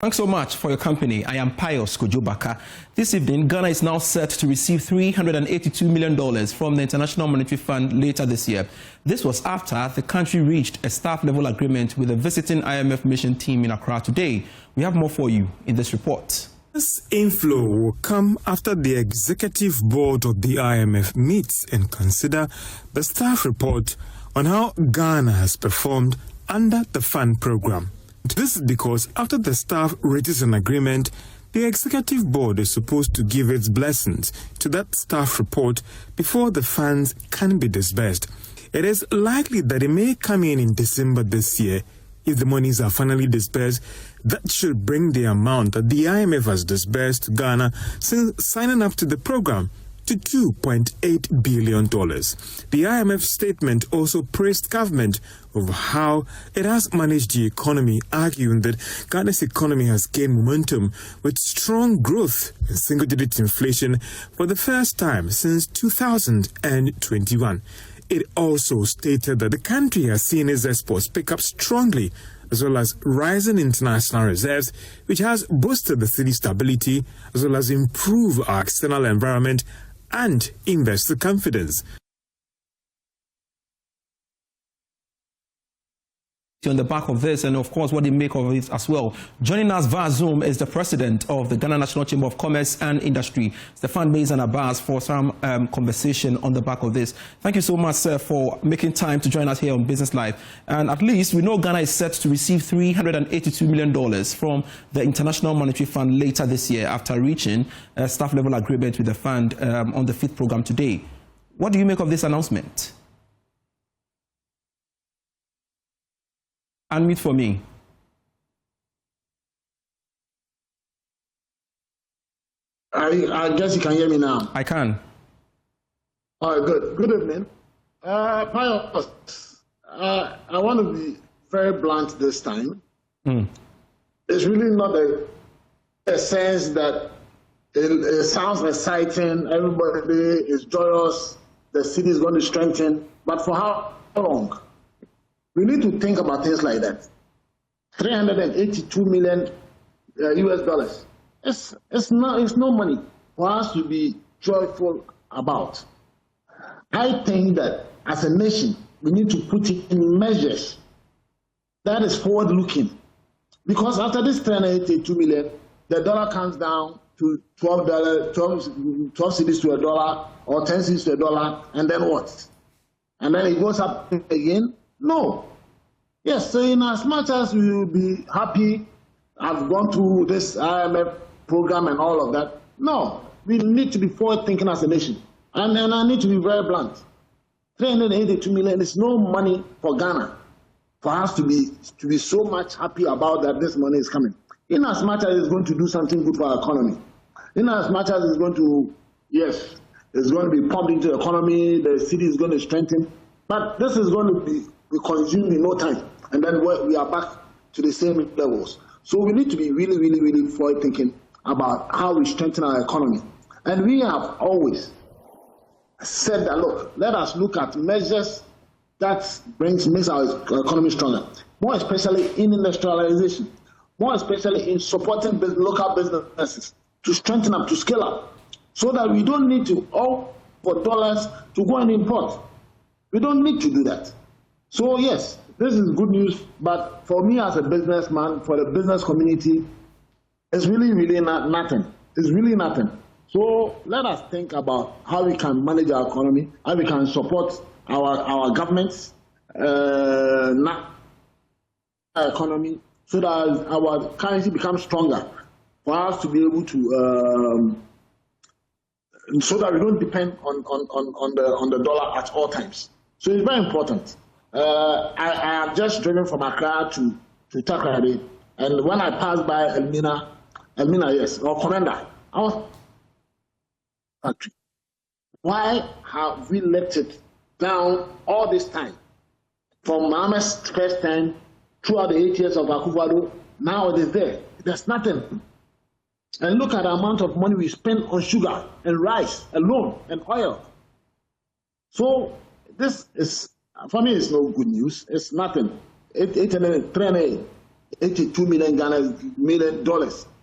Thanks so much for your company. I am Pius Kojobaka. This evening, Ghana is now set to receive $382 million from the International Monetary Fund later this year. This was after the country reached a staff-level agreement with the visiting IMF mission team in Accra today. We have more for you in this report. This inflow will come after the executive board of the IMF meets and consider the staff report on how Ghana has performed under the fund program. This is because after the staff reaches an agreement, the executive board is supposed to give its blessings to that staff report before the funds can be disbursed. It is likely that it may come in December this year. If the monies are finally disbursed, that should bring the amount that the IMF has disbursed to Ghana since signing up to the program to $2.8 billion. The IMF statement also praised government over how it has managed the economy, arguing that Ghana's economy has gained momentum with strong growth and single-digit inflation for the first time since 2021. It also stated that the country has seen its exports pick up strongly, as well as rising international reserves, which has boosted the city's stability, as well as improved our external environment and investor confidence. On the back of this, and of course what they make of it as well. Joining us via Zoom is the president of the Ghana National Chamber of Commerce and Industry, Stefan Mezan Abbas, for some conversation on the back of this. Thank you so much, sir, for making time to join us here on Business Live. And at least we know Ghana is set to receive $382 million from the International Monetary Fund later this year after reaching a staff-level agreement with the fund on the fifth program today. What do you make of this announcement? Unmute for me. I guess you can hear me now. I can. All right, good. Good evening. Pius, I want to be very blunt this time. It's really not a sense that it sounds exciting, everybody is joyous, the city is going to strengthen, but for how long? We need to think about things like that. 382 million US dollars. It's no money for us to be joyful about. I think that as a nation, we need to put in measures that is forward-looking. Because after this 382 million, the dollar comes down to $12 cedis to a dollar or 10 cedis to a dollar, and then what? And then it goes up again? No. Yes, so in as much as we will be happy, I've gone through this IMF program and all of that, no, we need to be forward-thinking as a nation. And I need to be very blunt. 382 million is no money for Ghana, for us to be so much happy about that this money is coming. In as much as it's going to do something good for our economy, in as much as it's going to, yes, it's going to be pumped into the economy, the city is going to strengthen, but this is going to be consumed in no time, and then we are back to the same levels. So we need to be really, really, really forward thinking about how we strengthen our economy. And we have always said that, look, let us look at measures that makes our economy stronger, more especially in industrialization, more especially in supporting local businesses to strengthen up, to scale up, so that we don't need to all for dollars to go and import. We don't need to do that. So yes, this is good news, but for me as a businessman, for the business community, it's really, really nothing. It's really nothing. So let us think about how we can manage our economy, how we can support our governments, our economy, so that our currency becomes stronger, for us to be able to, so that we don't depend on the dollar at all times. So it's very important. I have just driven from Accra to Takrady, and when I passed by Elmina, yes, or Commander, I was factory. Why have we let it down all this time? From Mohammed's first time, throughout the 8 years of Akufo-Addo, now it is there. There's nothing. And look at the amount of money we spend on sugar and rice alone and oil. So this is, for me, it's no good news. It's nothing. 380 $82 million.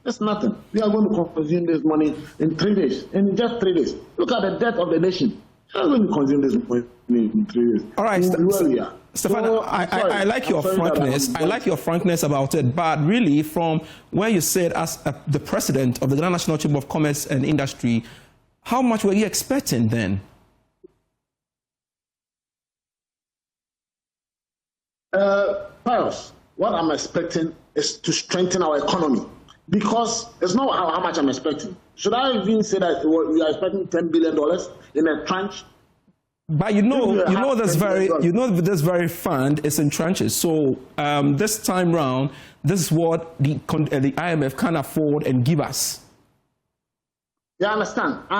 That's nothing. We are going to consume this money in 3 days, in just 3 days. Look at the debt of the nation. We are going to consume this money in 3 days. All right, Stefan, So, I like your frankness. I like your frankness about it. But really, from where you said as the president of the Ghana National Chamber of Commerce and Industry, how much were you expecting then? Pius, what I'm expecting is to strengthen our economy, because it's not how much I'm expecting. Should I even say that we are expecting $10 billion in a tranche? But this very fund is in tranches. So this time round, this is what the IMF can afford and give us. Yeah, I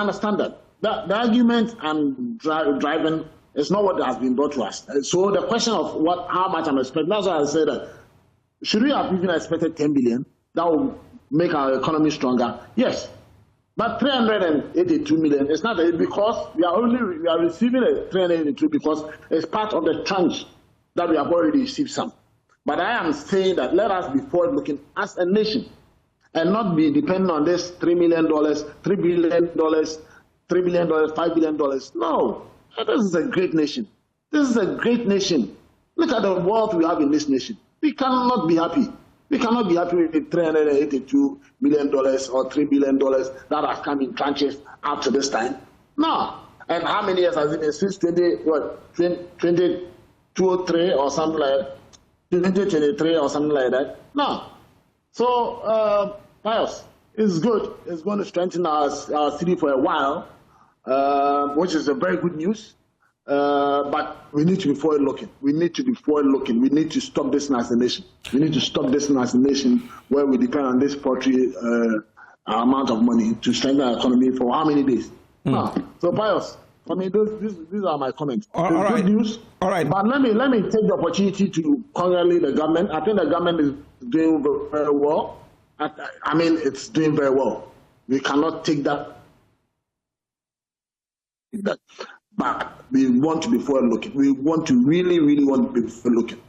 understand that. The argument I'm driving is not what has been brought to us. So the question of how much I'm expecting, that's why I say that should we have even expected 10 billion? That will make our economy stronger. Yes. But 382 million is not because we are receiving a 382 because it's part of the tranche that we have already received some. But I am saying that let us be forward-looking as a nation and not be dependent on this $3 million, $3 billion, $3 billion, $5 billion. No, this is a great nation. This is a great nation. Look at the wealth we have in this nation. We cannot be happy. We cannot be happy with $382 million or $3 billion that has come in tranches up to this time. No. And how many years has it been since 2023 or something like that? 2023 or something like that? No. So, Pius, it's good. It's going to strengthen our city for a while, which is a very good news. But we need to be forward-looking. We need to stop this as a nation. We need to stop this as a nation where we depend on this paltry amount of money to strengthen our economy for how many days? So, Pius, I mean, these are my comments. All right. Good news. All right. But let me take the opportunity to congratulate the government. I think the government is doing very well. I mean, it's doing very well. We cannot take that. But we want to be forward-looking. We want to really want to be forward-looking.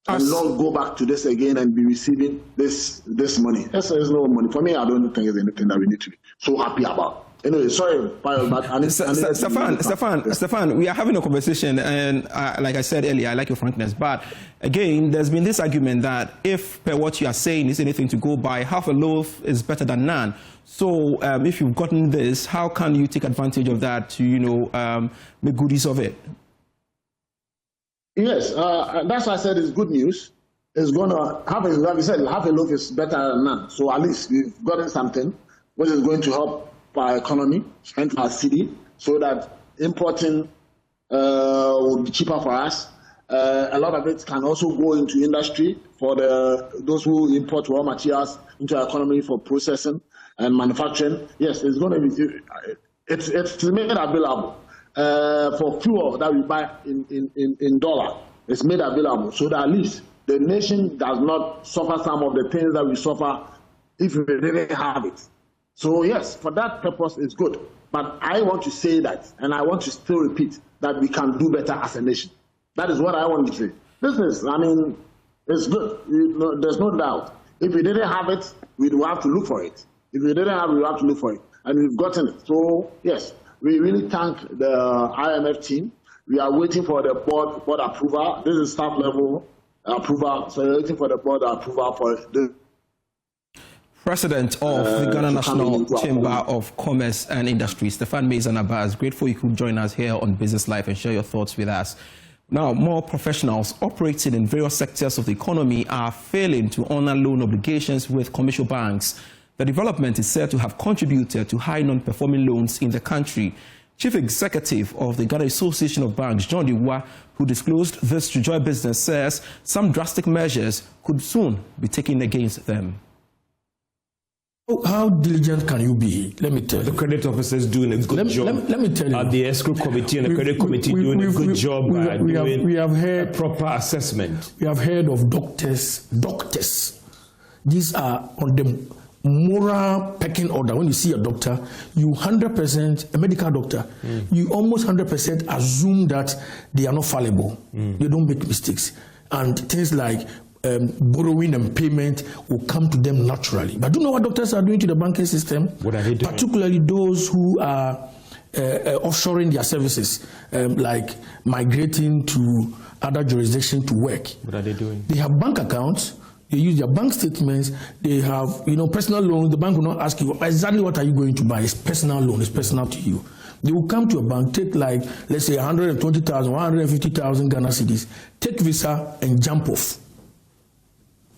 And not go back to this again and be receiving this money. There's no money. For me, I don't think there's anything that we need to be so happy about. Anyway, sorry, but Stefan, we are having a conversation, and like I said earlier, I like your frankness. But again, there's been this argument that if per what you are saying is anything to go by, half a loaf is better than none. So if you've gotten this, how can you take advantage of that to, make good use of it? Yes, that's why I said it's good news. It's going to have, like you said, half a loaf is better than none. So at least we've gotten something which is going to help our economy, strengthen our city, so that importing will be cheaper for us. A lot of it can also go into industry for those who import raw materials into our economy for processing and manufacturing. Yes, it's going to be. It's made available for fuel that we buy in dollar. It's made available so that at least the nation does not suffer some of the things that we suffer if we didn't have it. So yes, for that purpose, it's good. But I want to say that, and I want to still repeat that we can do better as a nation. That is what I want to say. It's good. There's no doubt. If we didn't have it, we'd have to look for it. If we didn't have it, we'd have to look for it. And we've gotten it. So yes, we really thank the IMF team. We are waiting for the board approval. This is staff level approval. So we're waiting for the board approval for this. President of the Ghana National Chamber of Commerce and Industry, Stefan Mezanabaz, grateful you could join us here on Business Live and share your thoughts with us. Now, more professionals operating in various sectors of the economy are failing to honor loan obligations with commercial banks. The development is said to have contributed to high non-performing loans in the country. Chief Executive of the Ghana Association of Banks, John Dewa, who disclosed this to Joy Business, says some drastic measures could soon be taken against them. How diligent can you be? Let me tell you. The credit officers doing a good job. Let me tell you. The escrow committee and the credit committee doing a good job we have heard proper assessment. We have heard of doctors. These are on the moral pecking order. When you see a doctor, you 100%, a medical doctor, you almost 100% assume that they are not fallible. They don't make mistakes. And things like borrowing and payment will come to them naturally. But do you know what doctors are doing to the banking system? What are they doing? Particularly those who are offshoring their services, like migrating to other jurisdictions to work. What are they doing? They have bank accounts. They use their bank statements. They have, personal loans. The bank will not ask you exactly what are you going to buy. It's personal loan. It's personal to you. They will come to a bank, take like, let's say 120,000, 150,000 Ghana cedis, take visa and jump off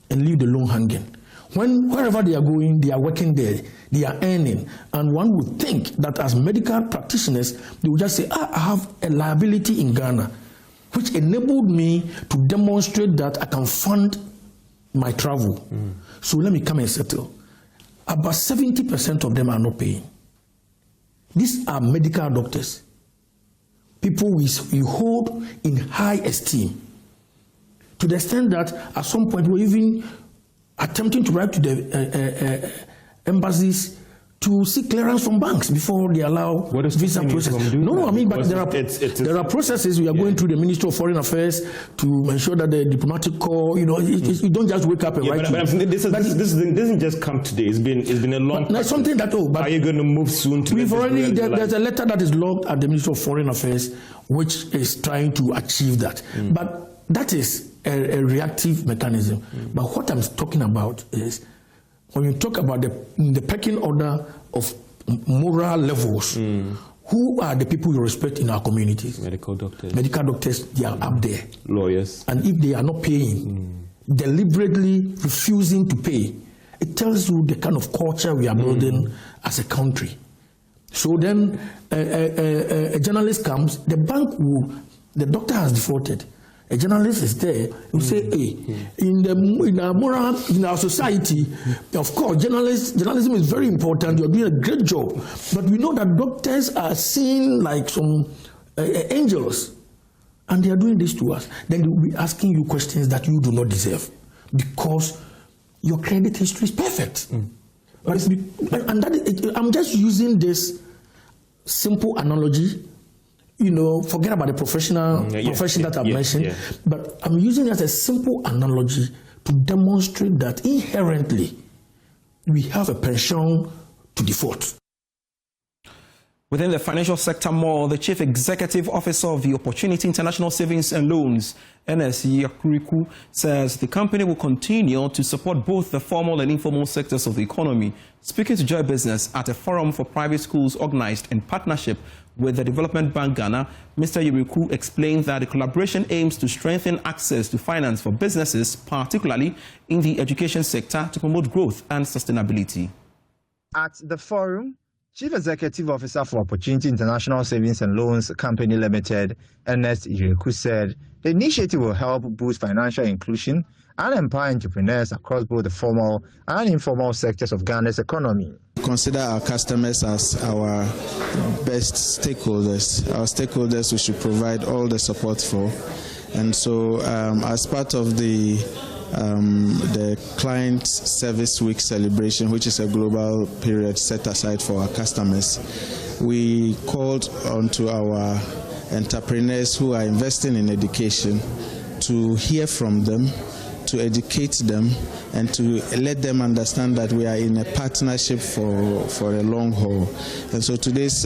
and leave the loan hanging. Wherever they are going, they are working there, they are earning. And one would think that as medical practitioners, they would just say, I have a liability in Ghana, which enabled me to demonstrate that I can fund my travel. So let me come and settle. About 70% of them are not paying. These are medical doctors, people we hold in high esteem, to the extent that at some point we're even attempting to write to the embassies to seek clearance from banks before they allow visa process. No, I mean, but there are processes we are going through the Ministry of Foreign Affairs to ensure that the diplomatic corps, you don't just wake up and write. But this doesn't just come today. It's been a long. But something that but are you going to move soon to? We've already there's a letter that is logged at the Ministry of Foreign Affairs, which is trying to achieve that. But that is a reactive mechanism. But what I'm talking about is, when you talk about the pecking order of moral levels, who are the people you respect in our communities? Medical doctors. Medical doctors, they are up there. Lawyers. And if they are not paying, deliberately refusing to pay, it tells you the kind of culture we are building as a country. So then a journalist comes, the doctor has defaulted. A journalist is there who say, hey, in our society, of course, journalism is very important. You're doing a great job. But we know that doctors are seen like some angels, and they are doing this to us. Then they will be asking you questions that you do not deserve because your credit history is perfect. I'm just using this simple analogy. Forget about the profession that I've mentioned, but I'm using it as a simple analogy to demonstrate that inherently we have a pension to default. Within the financial sector more, the Chief Executive Officer of the Opportunity International Savings and Loans, Ernest Yakuriku, says the company will continue to support both the formal and informal sectors of the economy. Speaking to Joy Business at a forum for private schools organized in partnership with the Development Bank Ghana, Mr. Yakuriku explained that the collaboration aims to strengthen access to finance for businesses, particularly in the education sector, to promote growth and sustainability. At the forum, Chief Executive Officer for Opportunity International Savings and Loans Company Limited, Ernest Yakuriku, said the initiative will help boost financial inclusion and empower entrepreneurs across both the formal and informal sectors of Ghana's economy. Consider our customers as our best stakeholders. Our stakeholders we should provide all the support for. And so as part of the Client Service Week celebration, which is a global period set aside for our customers, we called onto our entrepreneurs who are investing in education to hear from them, to educate them, and to let them understand that we are in a partnership for a long haul. And so today's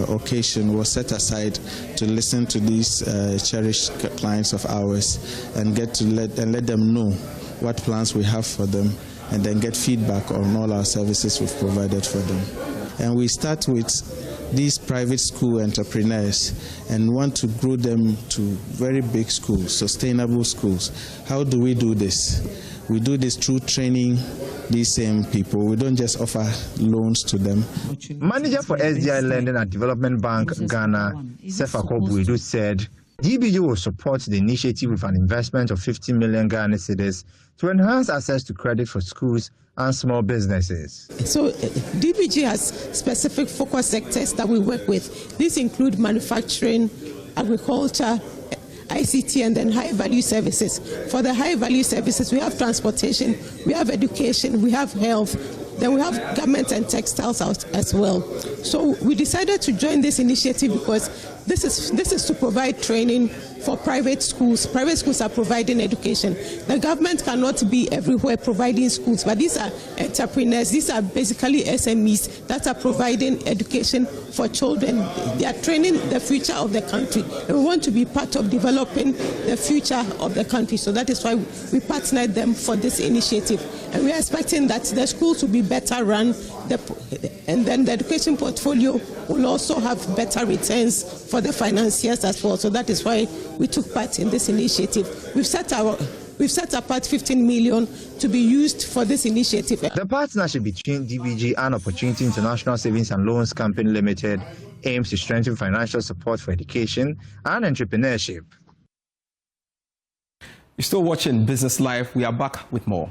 occasion was set aside to listen to these cherished clients of ours and let them know what plans we have for them, and then get feedback on all our services we've provided for them. And we start with these private school entrepreneurs and want to grow them to very big schools, sustainable schools. How do we do this? We do this through training these same people. We don't just offer loans to them. Manager for SDI Lending at Development Bank Ghana, Sefako Buidu, said DBG will support the initiative with an investment of 50 million Ghana cedis to enhance access to credit for schools and small businesses. So DBG has specific focus sectors that we work with. These include manufacturing, agriculture, ICT, and then high-value services. For the high-value services, we have transportation, we have education, we have health, then we have garment and textiles as well. So we decided to join this initiative because this is to provide training for private schools. Private schools are providing education. The government cannot be everywhere providing schools, but these are entrepreneurs. These are basically SMEs that are providing education for children. They are training the future of the country. And we want to be part of developing the future of the country. So that is why we partnered them for this initiative. And we are expecting that the schools will be better run, and then the education portfolio will also have better returns for the financiers as well. So that is why we took part in this initiative. We've set apart 15 million to be used for this initiative. The partnership between DBG and Opportunity International Savings and Loans Company Limited aims to strengthen financial support for education and entrepreneurship. You're still watching Business Live. We are back with more.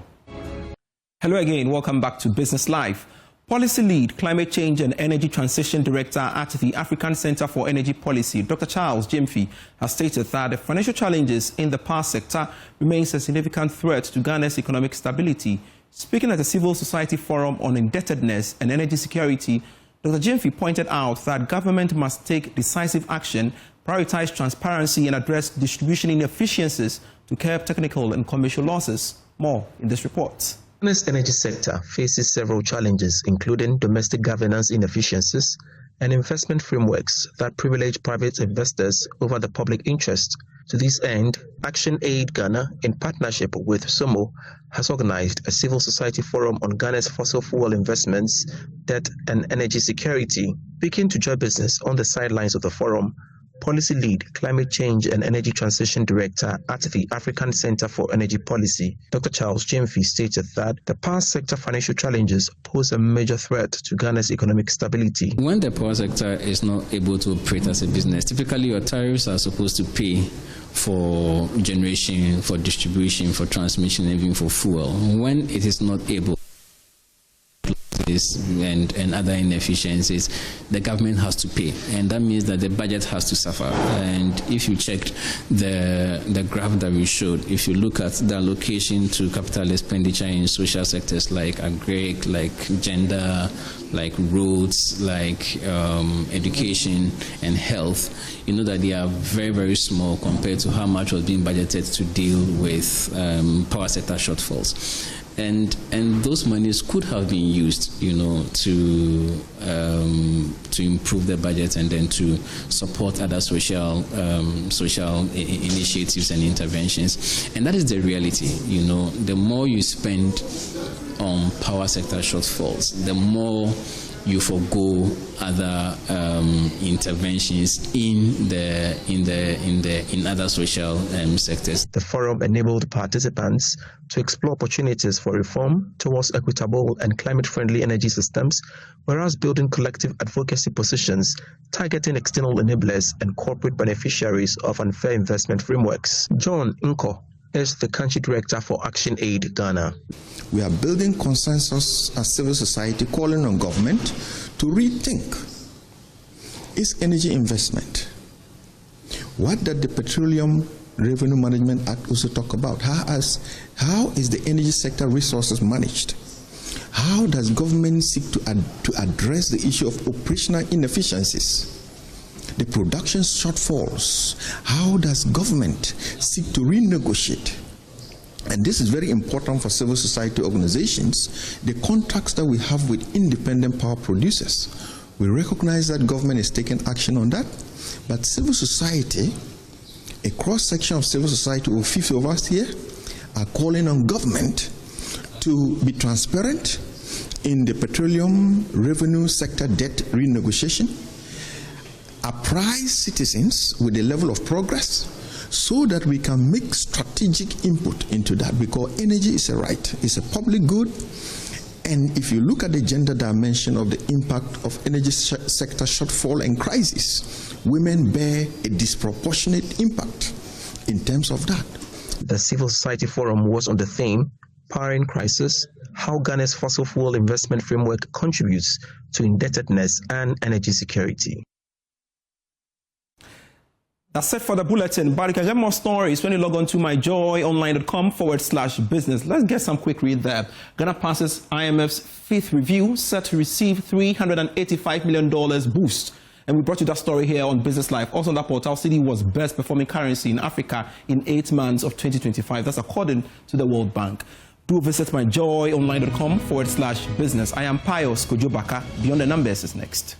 Hello again. Welcome back to Business Live. Policy Lead, Climate Change and Energy Transition Director at the African Center for Energy Policy, Dr. Charles Gyamfi, has stated that the financial challenges in the power sector remains a significant threat to Ghana's economic stability. Speaking at the Civil Society Forum on Indebtedness and Energy Security, Dr. Gyamfi pointed out that government must take decisive action, prioritize transparency and address distribution inefficiencies to curb technical and commercial losses. More in this report. Ghana's energy sector faces several challenges, including domestic governance inefficiencies and investment frameworks that privilege private investors over the public interest. To this end, Action Aid Ghana, in partnership with SOMO, has organized a civil society forum on Ghana's fossil fuel investments, debt and energy security. Speaking to Joy Business on the sidelines of the forum, Policy Lead, Climate Change and Energy Transition Director at the African Center for Energy Policy, Dr. Charles Gyamfi, stated that the power sector financial challenges pose a major threat to Ghana's economic stability. When the power sector is not able to operate as a business, typically your tariffs are supposed to pay for generation, for distribution, for transmission, even for fuel. When it is not able and other inefficiencies, the government has to pay, and that means that the budget has to suffer. And if you check the graph that we showed, if you look at the allocation to capital expenditure in social sectors like agri, like gender, like roads, like education and health, you know that they are very, very small compared to how much was being budgeted to deal with power sector shortfalls. And those monies could have been used, you know, to improve the budget and then to support other social initiatives and interventions. And that is the reality, you know. The more you spend on power sector shortfalls, the more you forgo other interventions in other social sectors. The forum enabled participants to explore opportunities for reform towards equitable and climate-friendly energy systems, whereas building collective advocacy positions, targeting external enablers and corporate beneficiaries of unfair investment frameworks. John Nko is the country director for Action Aid Ghana. We are building consensus as civil society, calling on government to rethink its energy investment. What did the Petroleum Revenue Management Act also talk about? How is the energy sector resources managed? How does government seek to address the issue of operational inefficiencies? The production shortfalls. How does government seek to renegotiate? And this is very important for civil society organizations, the contracts that we have with independent power producers. We recognize that government is taking action on that, but civil society, a cross-section of civil society, over 50 of us here, are calling on government to be transparent in the petroleum revenue sector debt renegotiation, apprise citizens with the level of progress so that we can make strategic input into that, because energy is a right, it's a public good. And if you look at the gender dimension of the impact of energy sector shortfall and crisis, women bear a disproportionate impact in terms of that. The Civil Society Forum was on the theme, Power in Crisis, how Ghana's fossil fuel investment framework contributes to indebtedness and energy security. That's it for the bulletin, but you can get more stories when you log on to myjoyonline.com/business. Let's get some quick read there. Ghana passes IMF's fifth review, set to receive $385 million boost. And we brought you that story here on Business Live. Also on that portal, cedi was best performing currency in Africa in 8 months of 2025. That's according to the World Bank. Do visit myjoyonline.com/business. I am Pius Kojobaka. Beyond the Numbers is next.